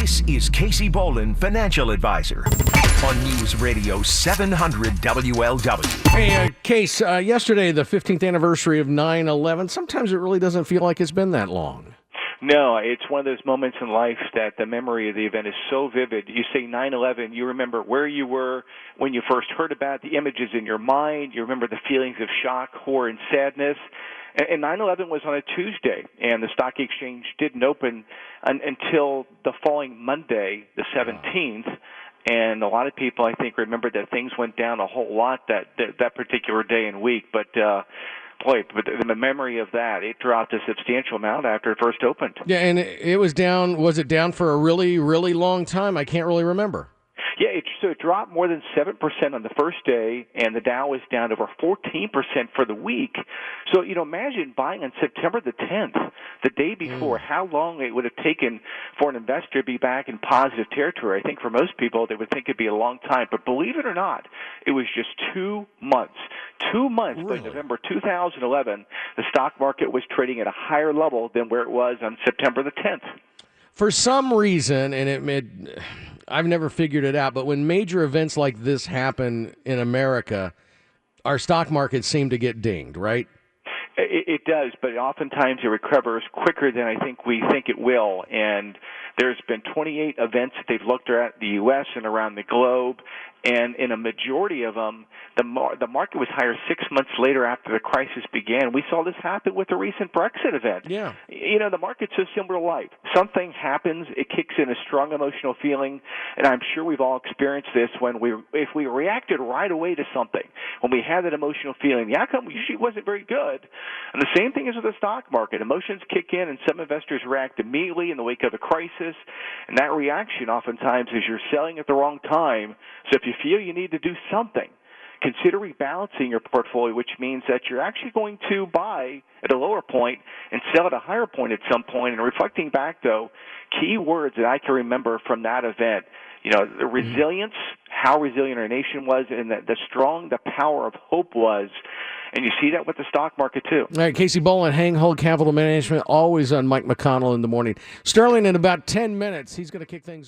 This is Casey Boland, Financial Advisor, on News Radio 700 WLW. Hey, Case, yesterday, the 15th anniversary of 9/11, sometimes it really doesn't feel like it's been that long. No, it's one of those moments in life that the memory of the event is so vivid. You say 9/11, you remember where you were when you first heard about the images in your mind. You remember the feelings of shock, horror, and sadness. And 9/11 was on a Tuesday, and the stock exchange didn't open until the following Monday, the 17th. And a lot of people, I think, remember that things went down a whole lot that particular day and week. But but the memory of that, it dropped a substantial amount after it first opened. Yeah, and it was down. Was it down for a really, really long time? I can't really remember. Yeah, so it dropped more than 7% on the first day, and the Dow was down over 14% for the week. So, imagine buying on September the 10th, the day before, how long it would have taken for an investor to be back in positive territory. I think for most people, they would think it'd be a long time. But believe it or not, it was just 2 months. 2 months by November 2011, the stock market was trading at a higher level than where it was on September the 10th. For some reason, and I've never figured it out, but when major events like this happen in America, our stock markets seem to get dinged, right? It does, but oftentimes it recovers quicker than I think we think it will. And there's been 28 events that they've looked at the U.S. and around the globe, and in a majority of them, the market was higher 6 months later after the crisis began. We saw this happen with the recent Brexit event. Yeah. The market's so similar to life. Something happens, it kicks in a strong emotional feeling, and I'm sure we've all experienced this if we reacted right away to something, when we had that emotional feeling, the outcome usually wasn't very good. And the same thing is with the stock market. Emotions kick in, and some investors react immediately in the wake of a crisis, and that reaction oftentimes is you're selling at the wrong time. So if you feel you need to do something, consider rebalancing your portfolio, which means that you're actually going to buy at a lower point and sell at a higher point at some point. And reflecting back, though, key words that I can remember from that event, the resilience, how resilient our nation was, and the power of hope was. And you see that with the stock market, too. All right, Casey Boland, Hang Hold Capital Management, always on Mike McConnell in the morning. Sterling, in about 10 minutes, he's going to kick things